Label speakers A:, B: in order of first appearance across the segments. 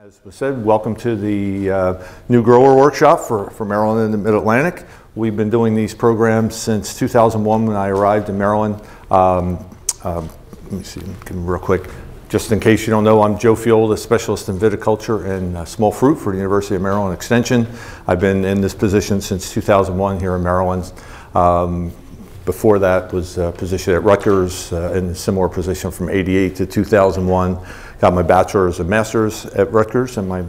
A: As was said, welcome to the New Grower Workshop for Maryland and the Mid-Atlantic. We've been doing these programs since 2001 when I arrived in Maryland. Let me see, real quick. Just in case you don't know, I'm Joe Field, a specialist in viticulture and small fruit for the University of Maryland Extension. I've been in this position since 2001 here in Maryland. Before that was a position at Rutgers in a similar position from 88 to 2001. Got my bachelor's and master's at Rutgers and my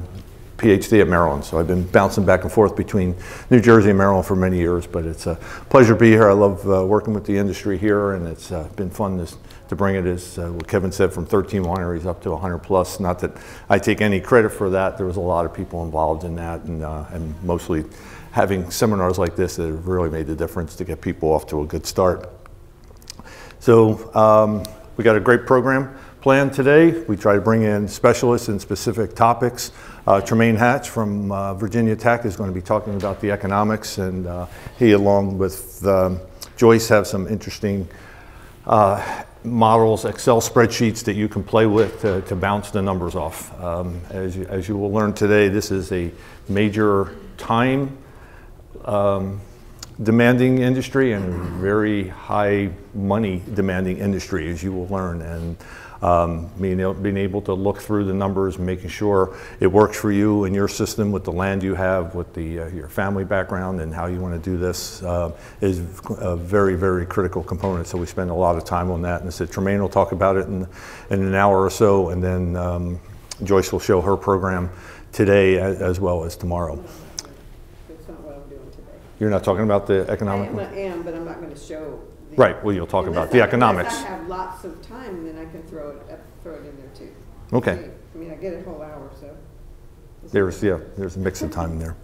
A: PhD at Maryland. So I've been bouncing back and forth between New Jersey and Maryland for many years, but it's a pleasure to be here. I love working with the industry here, and it's been fun to bring it, as what Kevin said, from 13 wineries up to 100 plus. Not that I take any credit for that. There was a lot of people involved in that, and mostly having seminars like this that have really made the difference to get people off to a good start. So we got a great program planned today. We try to bring in specialists in specific topics. Tremaine Hatch from Virginia Tech is going to be talking about the economics, and he, along with Joyce, have some interesting models, Excel spreadsheets that you can play with to bounce the numbers off. As you will learn today, this is a major time demanding industry and a very high money demanding industry, as you will learn. And being able to look through the numbers and making sure it works for you and your system with the land you have, with your family background and how you want to do this is a very, very critical component. So we spend a lot of time on that. And I said Tremaine will talk about it in an hour or so, and then Joyce will show her program today as well as tomorrow.
B: That's not what I'm doing today.
A: You're not talking about the economic?
B: I am, but I'm not going to show.
A: Right, well, you'll talk about the economics.
B: I have lots of time, and then I can throw it in there too.
A: Okay.
B: I mean, I get a whole hour, so.
A: There's a mix of time in there.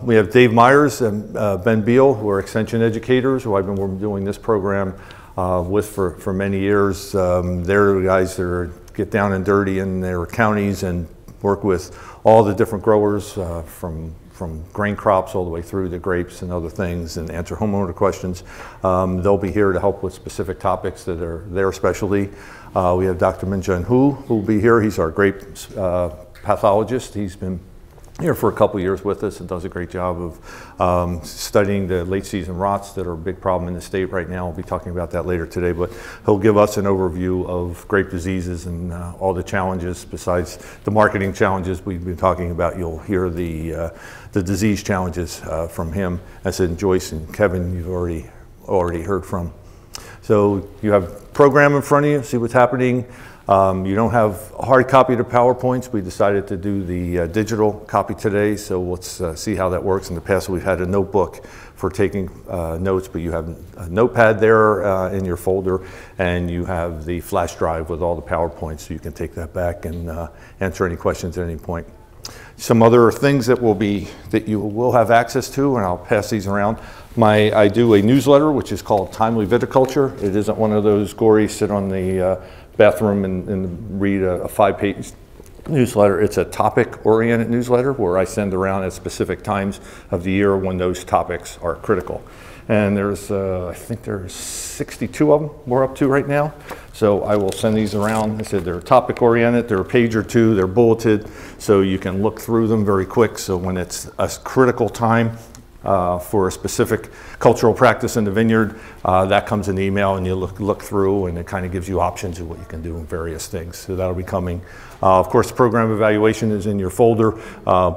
A: We have Dave Myers and Ben Beal, who are extension educators, who I've been doing this program with for many years. They're the guys that get down and dirty in their counties and work with all the different growers from grain crops all the way through to grapes and other things, and answer homeowner questions. They'll be here to help with specific topics that are their specialty. We have Dr. Minjun Hu, who will be here. He's our grape pathologist. He's been here for a couple years with us and does a great job of studying the late season rots that are a big problem in the state right now. We'll be talking about that later today, but he'll give us an overview of grape diseases and all the challenges besides the marketing challenges we've been talking about. You'll hear the disease challenges from him. As in Joyce and Kevin, you've already heard from. So you have a program in front of you, see what's happening. You don't have a hard copy of the PowerPoints. We decided to do the digital copy today, so let's see how that works. In the past, we've had a notebook for taking notes, but you have a notepad there in your folder, and you have the flash drive with all the PowerPoints, so you can take that back and answer any questions at any point. Some other things that you will have access to, and I'll pass these around. I do a newsletter, which is called Timely Viticulture. It isn't one of those gory sit on the bathroom and read a 5-page newsletter. It's a topic-oriented newsletter where I send around at specific times of the year when those topics are critical. And there's, I think there's 62 of them we're up to right now. So I will send these around. I said they're topic-oriented, they're a page or two, they're bulleted, so you can look through them very quick. So when it's a critical time for a specific cultural practice in the vineyard, that comes in the email, and you look through, and it kind of gives you options of what you can do in various things. So that'll be coming. Of course, the program evaluation is in your folder.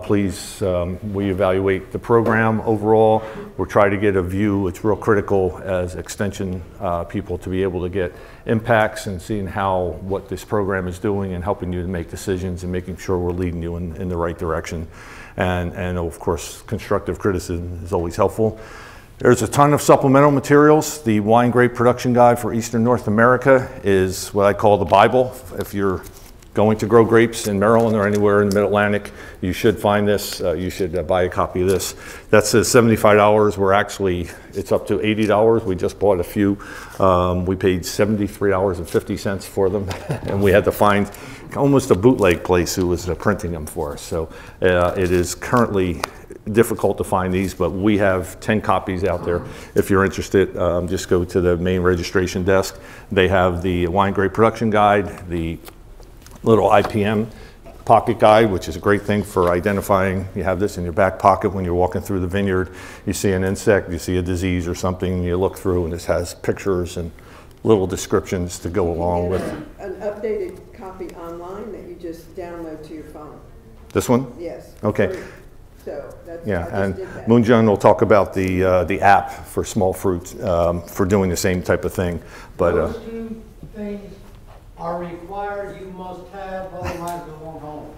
A: Please, we evaluate the program overall. We'll try to get a view. It's real critical as extension people to be able to get impacts and seeing what this program is doing and helping you to make decisions and making sure we're leading you in the right direction. And of course, constructive criticism is always helpful. There's a ton of supplemental materials. The Wine Grape Production Guide for Eastern North America is what I call the Bible. If you're going to grow grapes in Maryland or anywhere in the Mid-Atlantic, you should find this. You should buy a copy of this. That says $75. It's up to $80. We just bought a few. We paid $73.50 for them, and we had to find almost a bootleg place who was printing them for us. So it is currently difficult to find these, but we have 10 copies out there. If you're interested, just go to the main registration desk. They have the Wine Grape Production Guide, the little IPM pocket guide, which is a great thing for identifying. You have this in your back pocket when you're walking through the vineyard. You see an insect, you see a disease or something, you look through and this has pictures and little descriptions to go along with.
B: An updated copy online that you just download to your phone.
A: This one?
B: Yes.
A: Okay.
B: So that's,
A: Yeah,
B: I just
A: and
B: did that.
A: Moonjun will talk about the app for small fruits for doing the same type of thing. But
C: those two things are required, you must have, otherwise go on home.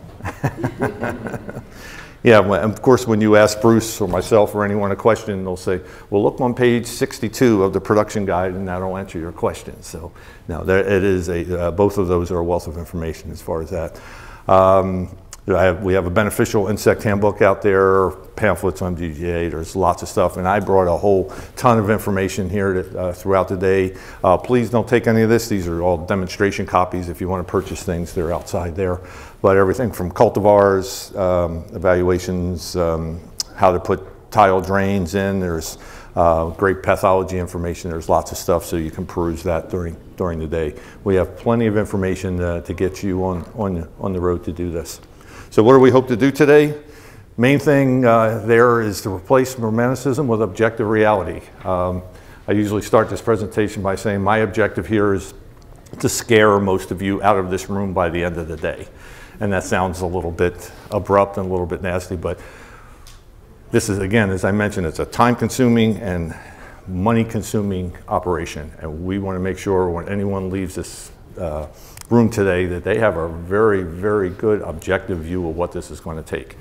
A: yeah, of course, when you ask Bruce or myself or anyone a question, they'll say, well, look on page 62 of the production guide and that'll answer your question. So no, it is both of those are a wealth of information as far as that. We have a beneficial insect handbook out there, pamphlets on DGA, there's lots of stuff, and I brought a whole ton of information here throughout the day. Please don't take any of this, these are all demonstration copies. If you want to purchase things, they're outside there. But everything from cultivars, evaluations, how to put tile drains in, there's grape pathology information, there's lots of stuff, so you can peruse that during the day. We have plenty of information to get you on the road to do this. So what do we hope to do today? Main thing there is to replace romanticism with objective reality. I usually start this presentation by saying my objective here is to scare most of you out of this room by the end of the day. And that sounds a little bit abrupt and a little bit nasty, but this is, again, as I mentioned, it's a time-consuming and money-consuming operation. And we want to make sure when anyone leaves this room today that they have a very, very good objective view of what this is going to take.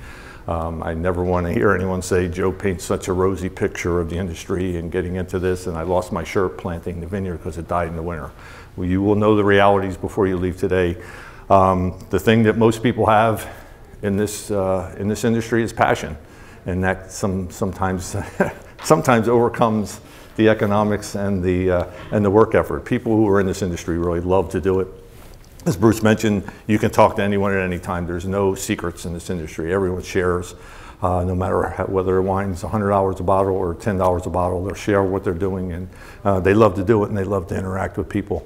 A: I never want to hear anyone say Joe paints such a rosy picture of the industry and getting into this, and I lost my shirt planting the vineyard because it died in the winter. Well, you will know the realities before you leave today. The thing that most people have in this industry is passion, and that sometimes overcomes the economics and the work effort. People who are in this industry really love to do it. As Bruce mentioned, you can talk to anyone at any time. There's no secrets in this industry. Everyone shares, no matter whether a wine's $100 a bottle or $10 a bottle, they'll share what they're doing, and they love to do it, and they love to interact with people.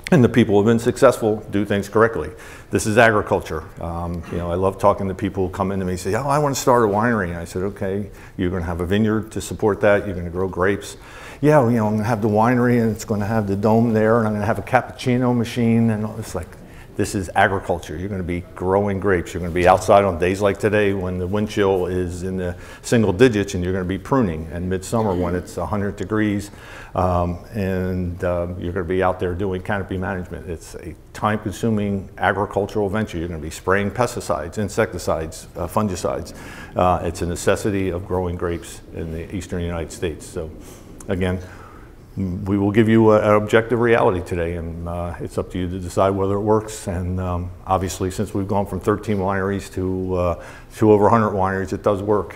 A: And the people who have been successful do things correctly. This is agriculture. You know, I love talking to people who come into me and say, oh, I want to start a winery. And I said, okay, you're going to have a vineyard to support that. You're going to grow grapes. Yeah, you know, I'm going to have the winery and it's going to have the dome there and I'm going to have a cappuccino machine. And it's like, this is agriculture. You're going to be growing grapes. You're going to be outside on days like today when the wind chill is in the single digits and you're going to be pruning. And midsummer when it's 100 degrees and you're going to be out there doing canopy management. It's a time-consuming agricultural venture. You're going to be spraying pesticides, insecticides, fungicides. It's a necessity of growing grapes in the eastern United States. So again, we will give you an objective reality today, and it's up to you to decide whether it works. And obviously, since we've gone from 13 wineries to over 100 wineries, it does work.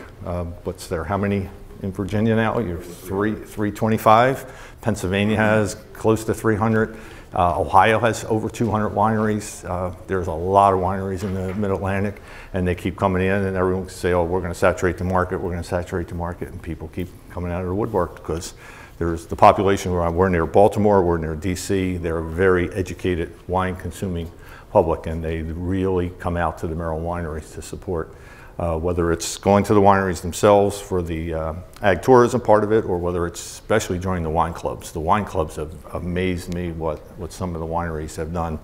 A: What's there? How many in Virginia now? You're 325. Pennsylvania has close to 300. Ohio has over 200 wineries. There's a lot of wineries in the Mid-Atlantic, and they keep coming in, and everyone can say, oh, we're going to saturate the market, we're going to saturate the market, and people keep coming out of the woodwork because there's the population where we're near Baltimore, we're near DC. They're a very educated wine-consuming public, and they really come out to the Maryland wineries to support, whether it's going to the wineries themselves for the ag tourism part of it, or whether it's especially joining the wine clubs. The wine clubs have amazed me what some of the wineries have done.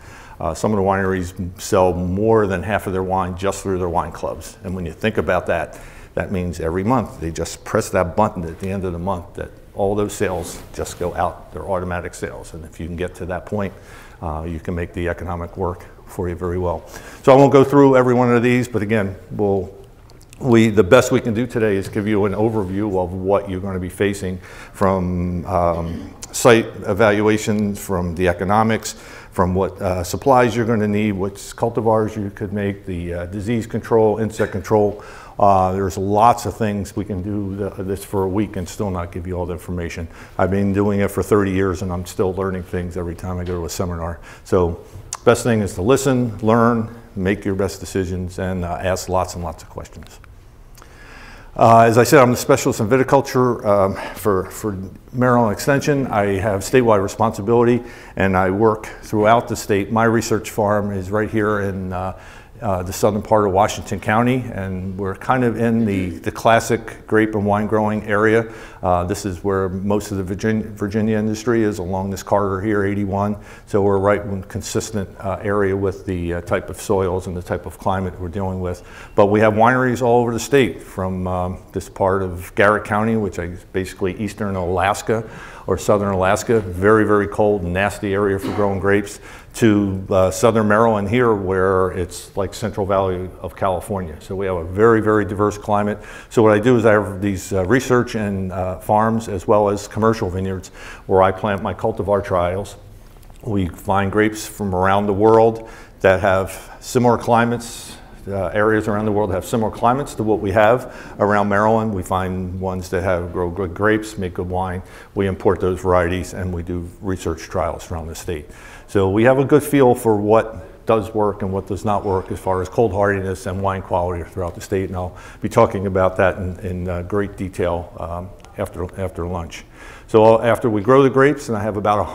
A: Some of the wineries sell more than half of their wine just through their wine clubs. And when you think about that, that means every month they just press that button at the end of the month that all those sales just go out. They're automatic sales. And if you can get to that point, you can make the economic work for you very well. So I won't go through every one of these, but again, the best we can do today is give you an overview of what you're going to be facing from site evaluations, from the economics, from what supplies you're going to need, what cultivars you could make, the disease control, insect control. There's lots of things we can do this for a week and still not give you all the information. I've been doing it for 30 years and I'm still learning things every time I go to a seminar. So best thing is to listen, learn, make your best decisions, and ask lots and lots of questions. As I said, I'm the specialist in viticulture for Maryland Extension. I have statewide responsibility and I work throughout the state. My research farm is right here in the southern part of Washington County, and we're kind of in the classic grape and wine growing area. This is where most of the Virginia industry is, along this corridor here, 81. So we're right in consistent area with the type of soils and the type of climate we're dealing with. But we have wineries all over the state, from this part of Garrett County, which is basically eastern Alaska or southern Alaska, very, very cold, nasty area for growing grapes, to southern Maryland here, where it's like Central Valley of California. So we have a very, very diverse climate. So what I do is I have these research and farms, as well as commercial vineyards, where I plant my cultivar trials. We find grapes from around the world that have similar climates, areas around the world have similar climates to what we have around Maryland. We find ones that grow good grapes, make good wine. We import those varieties and we do research trials around the state. So we have a good feel for what does work and what does not work as far as cold hardiness and wine quality throughout the state. And I'll be talking about that in great detail after lunch. So after we grow the grapes, and I have about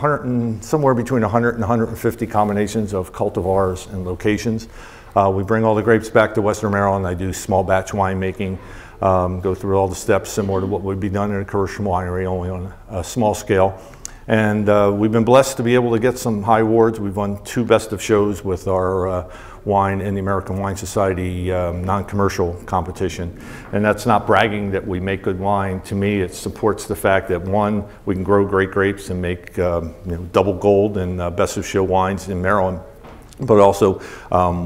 A: somewhere between 100 and 150 combinations of cultivars and locations. We bring all the grapes back to Western Maryland. I do small batch winemaking, go through all the steps similar to what would be done in a commercial winery, only on a small scale. And we've been blessed to be able to get some high awards. We've won 2 best of shows with our wine in the American Wine Society non-commercial competition. And that's not bragging that we make good wine. To me, it supports the fact that, one, we can grow great grapes and make double gold and best of show wines in Maryland. But also,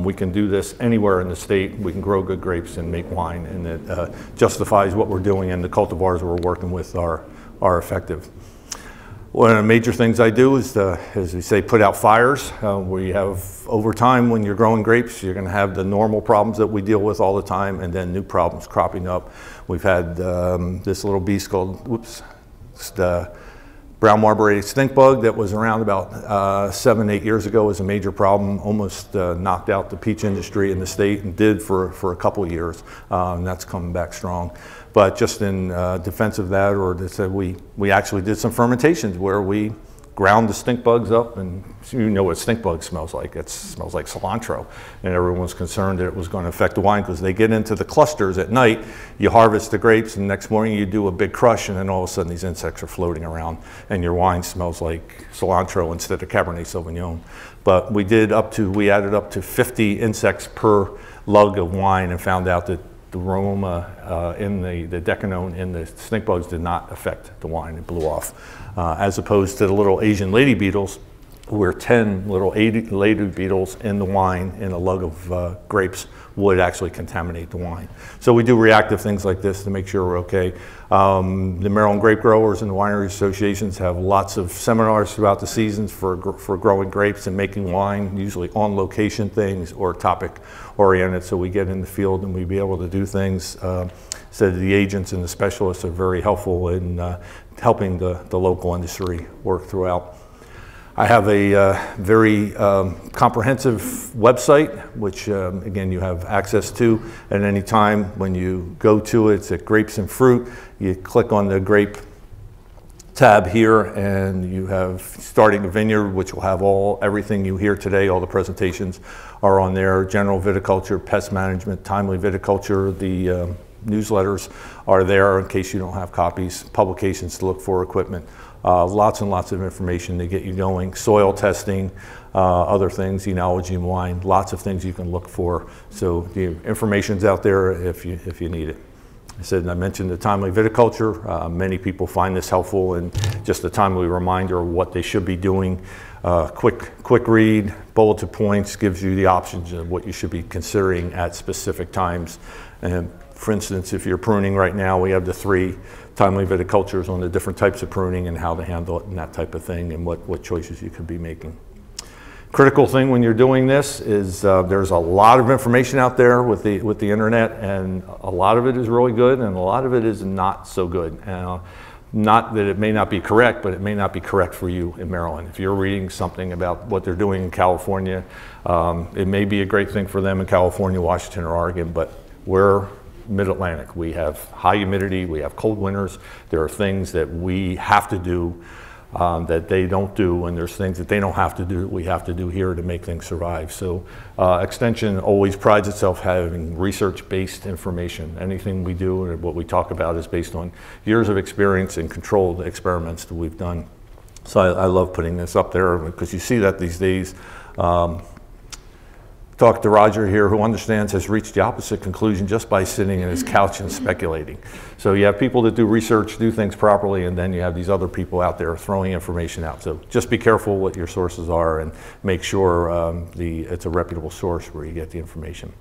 A: we can do this anywhere in the state. We can grow good grapes and make wine, and it justifies what we're doing, and the cultivars we're working with are effective. One of the major things I do is, as we say, put out fires. We have, over time, when you're growing grapes, you're going to have the normal problems that we deal with all the time, and then new problems cropping up. We've had this little beast called, the brown marmorated stink bug that was around about 7, 8 years ago, was a major problem, almost knocked out the peach industry in the state, and did for a couple of years, and that's coming back strong. But just in defense of that, or to say, we actually did some fermentations where we ground the stink bugs up, and you know what stink bug smells like. It smells like cilantro, and everyone was concerned that it was going to affect the wine because they get into the clusters at night. You harvest the grapes, and the next morning you do a big crush, and then all of a sudden these insects are floating around, and your wine smells like cilantro instead of Cabernet Sauvignon. But we added up to 50 insects per lug of wine, and found out that the aroma in the decanone in the stink bugs did not affect the wine. It blew off. As opposed to the little Asian lady beetles, where 10 little lady beetles in the wine in a lug of grapes would actually contaminate the wine. So we do reactive things like this to make sure we're okay. The Maryland Grape Growers and the Winery Associations have lots of seminars throughout the seasons for growing grapes and making wine, usually on location things or topic oriented. So we get in the field and we be able to do things. So the agents and the specialists are very helpful in helping the local industry work throughout. I have a very comprehensive website, which again you have access to at any time. When you go to it, it's at Grapes and Fruit. You click on the grape tab here, and you have Starting a Vineyard, which will have everything you hear today. All the presentations are on there. General viticulture, pest management, timely viticulture. The newsletters are there in case you don't have copies. Publications to look for, equipment. Lots and lots of information to get you going. Soil testing, other things, enology and wine, lots of things you can look for. So the information's out there if you need it. I mentioned the timely viticulture. Many people find this helpful, and just a timely reminder of what they should be doing. Quick read, bulleted points, gives you the options of what you should be considering at specific times. And for instance, if you're pruning right now, we have the 3 timely viticultures on the different types of pruning and how to handle it and that type of thing, and what choices you could be making. Critical thing when you're doing this is there's a lot of information out there with the internet, and a lot of it is really good and a lot of it is not so good. Not that it may not be correct, but it may not be correct for you in Maryland. If you're reading something about what they're doing in California, it may be a great thing for them in California, Washington, or Oregon, but we're mid-Atlantic. We have high humidity, we have cold winters. There are things that we have to do that they don't do, and there's things that they don't have to do that we have to do here to make things survive. So Extension always prides itself having research-based information. Anything we do and what we talk about is based on years of experience and controlled experiments that we've done. So I love putting this up there because you see that these days. Talk to Roger here, who understands has reached the opposite conclusion just by sitting in his couch and speculating. So you have people that do research, do things properly, and then you have these other people out there throwing information out. So just be careful what your sources are and make sure it's a reputable source where you get the information.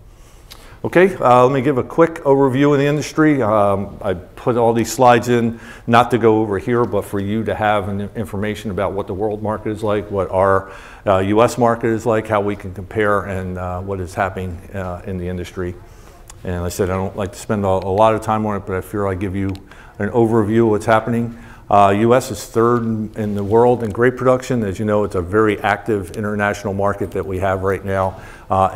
A: Okay, let me give a quick overview of the industry. I put all these slides in, not to go over here, but for you to have information about what the world market is like, what our US market is like, how we can compare, and what is happening in the industry. And I said I don't like to spend a lot of time on it, but I feel I give you an overview of what's happening. US is third in the world in grape production. As you know, it's a very active international market that we have right now.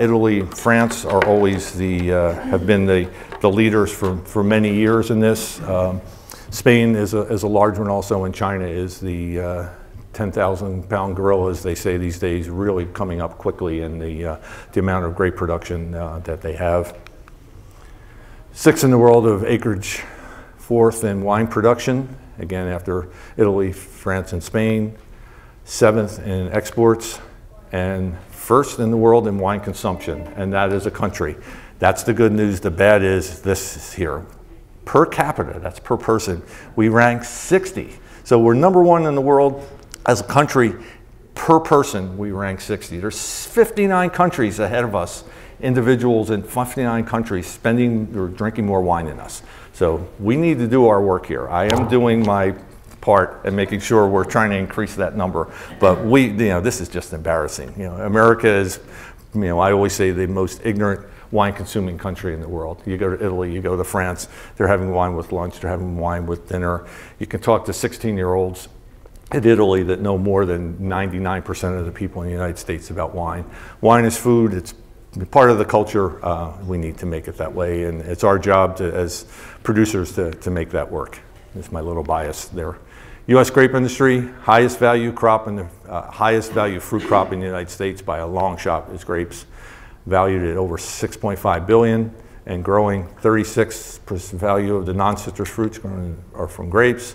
A: Italy and France are always have been the leaders for many years in this. Spain is a large one also, and China is the 10,000-pound gorilla, as they say these days, really coming up quickly in the amount of grape production that they have. Sixth in the world of acreage, fourth in wine production. Again, after Italy, France, and Spain. Seventh in exports, and first in the world in wine consumption, and that is a country. That's the good news. The bad is this is here. Per capita, that's per person, we rank 60. So we're number one in the world as a country. Per person, we rank 60. There's 59 countries ahead of us, individuals in 59 countries spending or drinking more wine than us. So we need to do our work here. I am doing my part and making sure we're trying to increase that number. But this is just embarrassing. America is, I always say the most ignorant wine consuming country in the world. You go to Italy, you go to France, they're having wine with lunch, they're having wine with dinner. You can talk to 16-year-olds in Italy that know more than 99% of the people in the United States about wine. Wine is food, it's part of the culture. We need to make it that way, and it's our job as producers to make that work. That's my little bias there. U.S. grape industry, highest value crop and the highest value fruit crop in the United States by a long shot is grapes, valued at over $6.5 billion and growing. 36% value of the non-citrus fruits are from grapes.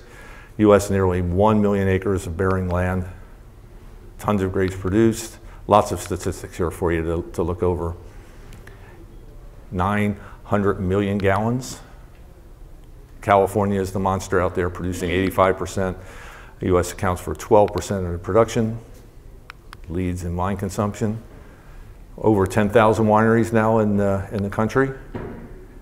A: U.S. nearly 1 million acres of bearing land, tons of grapes produced. Lots of statistics here for you to look over. 900 million gallons. California is the monster out there, producing 85%. The U.S. accounts for 12% of the production, leads in wine consumption. Over 10,000 wineries now in the country.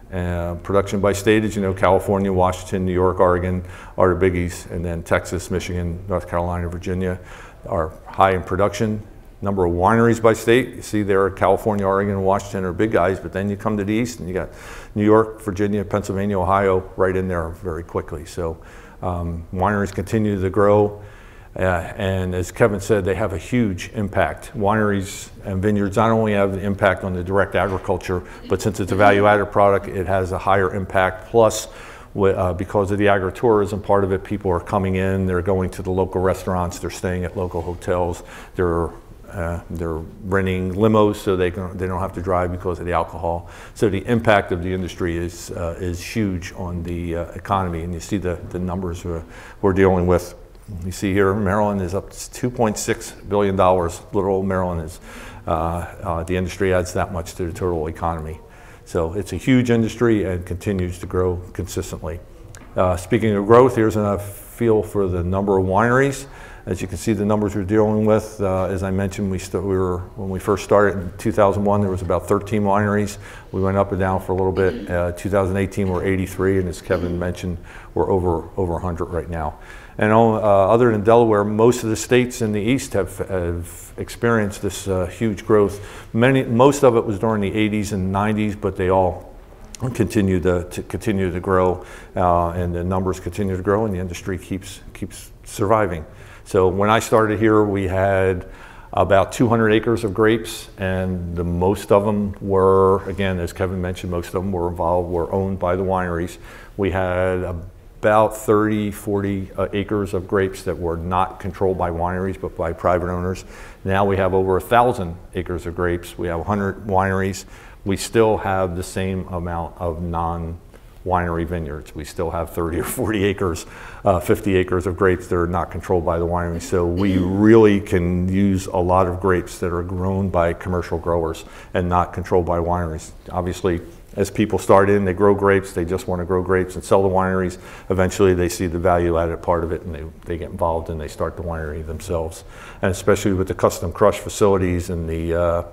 A: Production by state, as you know, California, Washington, New York, Oregon are the biggies, and then Texas, Michigan, North Carolina, Virginia are high in production. Number of wineries by state, you see there, California, Oregon, and Washington are big guys, but then you come to the east and you got New York, Virginia, Pennsylvania, Ohio right in there very quickly. So wineries continue to grow, and as Kevin said, they have a huge impact. Wineries and vineyards not only have the impact on the direct agriculture, but since it's a value-added product, it has a higher impact. Plus, because of the agritourism part of it, people are coming in, they're going to the local restaurants, they're staying at local hotels, they're renting limos so they don't have to drive because of the alcohol. So the impact of the industry is huge on the economy, and you see the numbers we're dealing with. You see here, Maryland is up to $2.6 billion. Little old Maryland is, the industry adds that much to the total economy. So it's a huge industry and continues to grow consistently. Speaking of growth, here's a feel for the number of wineries. As you can see, the numbers we're dealing with, as I mentioned, when we first started in 2001, there was about 13 wineries. We went up and down for a little bit. 2018, we're 83, and as Kevin mentioned, we're over 100 right now. And other than Delaware, most of the states in the east have experienced this huge growth. Most of it was during the 80s and 90s, but they all continue to grow, and the numbers continue to grow, and the industry keeps surviving. So when I started here, we had about 200 acres of grapes, and most of them were, again, as Kevin mentioned, most of them were owned by the wineries. We had about 30, 40 acres of grapes that were not controlled by wineries, but by private owners. Now we have over 1,000 acres of grapes. We have 100 wineries. We still have the same amount of non-winery vineyards. We still have 30 or 40 acres, 50 acres of grapes that are not controlled by the winery. So we really can use a lot of grapes that are grown by commercial growers and not controlled by wineries. Obviously, as people start in, they grow grapes, they just want to grow grapes and sell to wineries. Eventually they see the value added part of it and they get involved and they start the winery themselves. And especially with the custom crush facilities and the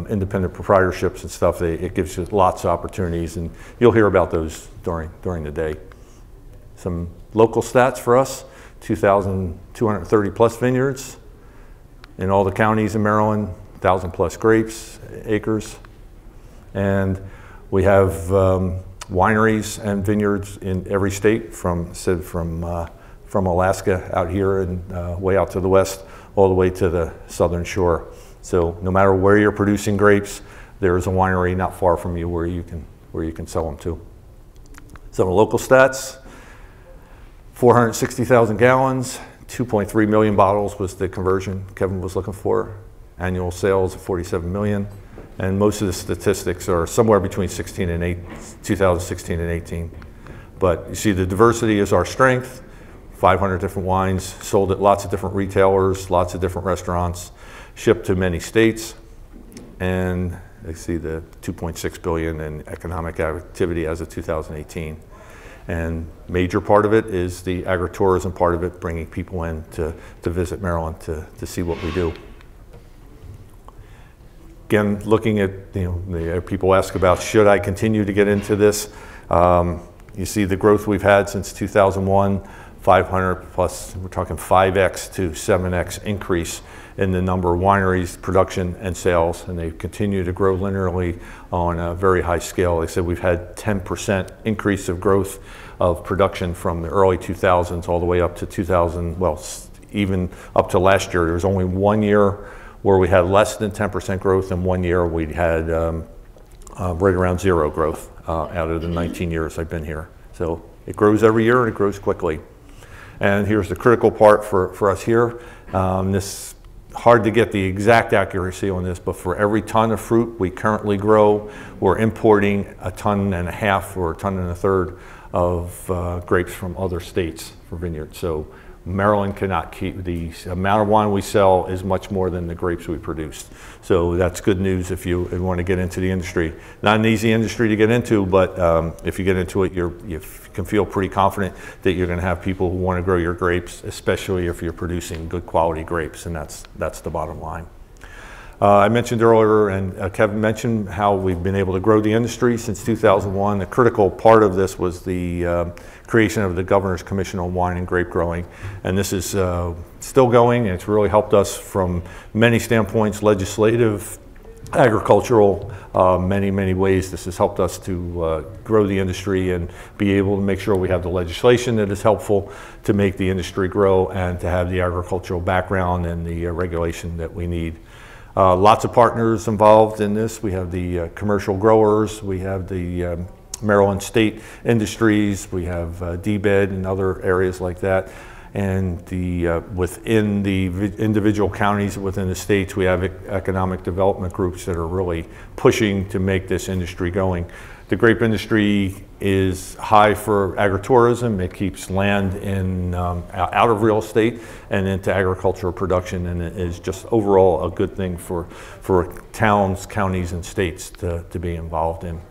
A: independent proprietorships and stuff, it gives you lots of opportunities, and you'll hear about those during the day. Some local stats for us: 2,230 plus vineyards in all the counties in Maryland, 1,000 plus grapes, acres. And we have wineries and vineyards in every state, from Alaska out here and way out to the west, all the way to the southern shore. So no matter where you're producing grapes, there is a winery not far from you where you can sell them to. Some local stats: 460,000 gallons, 2.3 million bottles was the conversion Kevin was looking for. Annual sales of 47 million. And most of the statistics are somewhere between 2016 and 18. But you see, the diversity is our strength. 500 different wines, sold at lots of different retailers, lots of different restaurants, shipped to many states. And you see the 2.6 billion in economic activity as of 2018. And major part of it is the agritourism part of it, bringing people in to visit Maryland to see what we do. Again, looking at, people ask about, should I continue to get into this? You see the growth we've had since 2001, 500 plus, we're talking 5x to 7x increase in the number of wineries, production, and sales, and they continue to grow linearly on a very high scale. They said we've had 10% increase of growth of production from the early 2000s all the way up to 2000, well, even up to last year. There was only 1 year where we had less than 10% growth, and 1 year we had right around zero growth out of the 19 years I've been here. So it grows every year and it grows quickly. And here's the critical part for us here. This hard to get the exact accuracy on this, but for every ton of fruit we currently grow, we're importing 1.5 tons or 1.3 tons of grapes from other states for vineyards. So Maryland cannot keep the amount of wine we sell is much more than the grapes we produce. So that's good news if you want to get into the industry. Not an easy industry to get into, but if you get into it, you can feel pretty confident that you're going to have people who want to grow your grapes, especially if you're producing good quality grapes, and that's the bottom line. I mentioned earlier, and Kevin mentioned, how we've been able to grow the industry since 2001. The critical part of this was the creation of the Governor's Commission on Wine and Grape Growing. And this is still going, and it's really helped us from many standpoints: legislative, agricultural, many ways. This has helped us to grow the industry and be able to make sure we have the legislation that is helpful to make the industry grow, and to have the agricultural background and the regulation that we need. Lots of partners involved in this. We have the commercial growers, we have the Maryland State Industries, we have DBED and other areas like that. And within the individual counties within the states, we have economic development groups that are really pushing to make this industry going. The grape industry is high for agritourism. It keeps land out of real estate and into agricultural production, and it is just overall a good thing for towns, counties, and states to be involved in.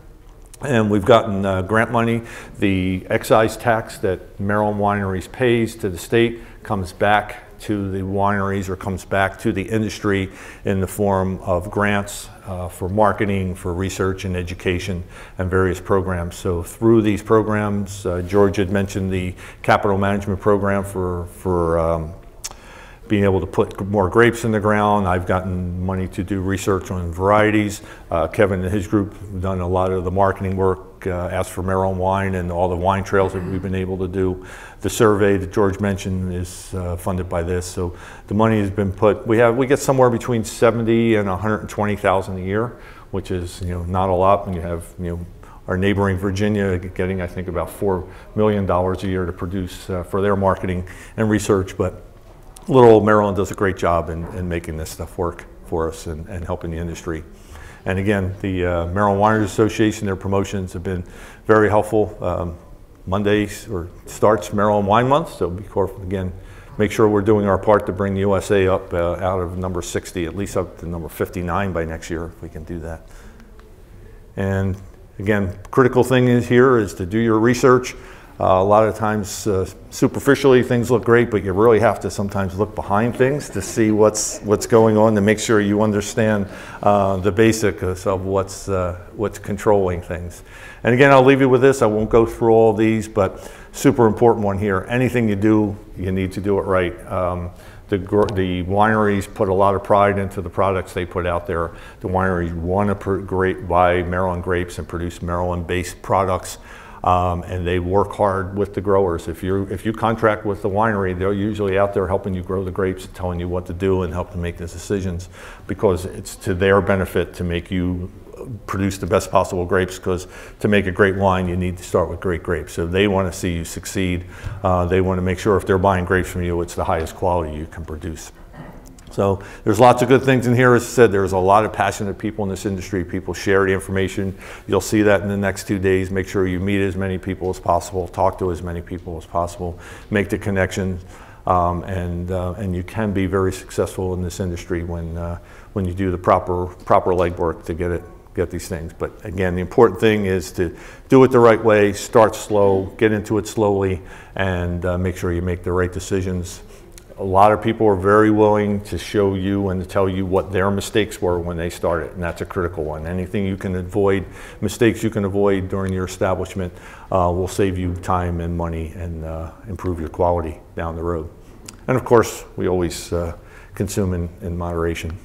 A: And we've gotten grant money. The excise tax that Maryland Wineries pays to the state comes back to the wineries, or comes back to the industry in the form of grants for marketing, for research and education, and various programs. So through these programs, George had mentioned the capital management program for being able to put more grapes in the ground. I've gotten money to do research on varieties. Kevin and his group have done a lot of the marketing work, asked for Maryland wine and all the wine trails that we've been able to do. The survey that George mentioned is funded by this, so the money has been put. We get somewhere between 70 and 120,000 a year, which is not a lot when you have our neighboring Virginia getting, I think, about $4 million a year to produce for their marketing and research. But little old Maryland does a great job in making this stuff work for us and helping the industry. And again, the Maryland Wineries Association, their promotions have been very helpful. Monday starts Maryland Wine Month, so again, make sure we're doing our part to bring the USA up out of number 60, at least up to number 59 by next year, if we can do that. And again, critical thing is to do your research. A lot of times, superficially, things look great, but you really have to sometimes look behind things to see what's going on, to make sure you understand the basics of what's controlling things. And again, I'll leave you with this. I won't go through all of these, but super important one here. Anything you do, you need to do it right. The wineries put a lot of pride into the products they put out there. The wineries want to buy Maryland grapes and produce Maryland-based products. And they work hard with the growers. If you contract with the winery, they're usually out there helping you grow the grapes, telling you what to do and help to make the decisions, because it's to their benefit to make you produce the best possible grapes, because to make a great wine, you need to start with great grapes. So they want to see you succeed. They want to make sure if they're buying grapes from you, it's the highest quality you can produce. So there's lots of good things in here. As I said, there's a lot of passionate people in this industry. People share the information. You'll see that in the next 2 days. Make sure you meet as many people as possible, talk to as many people as possible, make the connections, and you can be very successful in this industry when you do the proper legwork to get these things. But again, the important thing is to do it the right way, start slow, get into it slowly, and make sure you make the right decisions. A lot of people are very willing to show you and to tell you what their mistakes were when they started, and that's a critical one. Anything you can avoid, mistakes you can avoid during your establishment will save you time and money and improve your quality down the road. And of course, we always consume in moderation.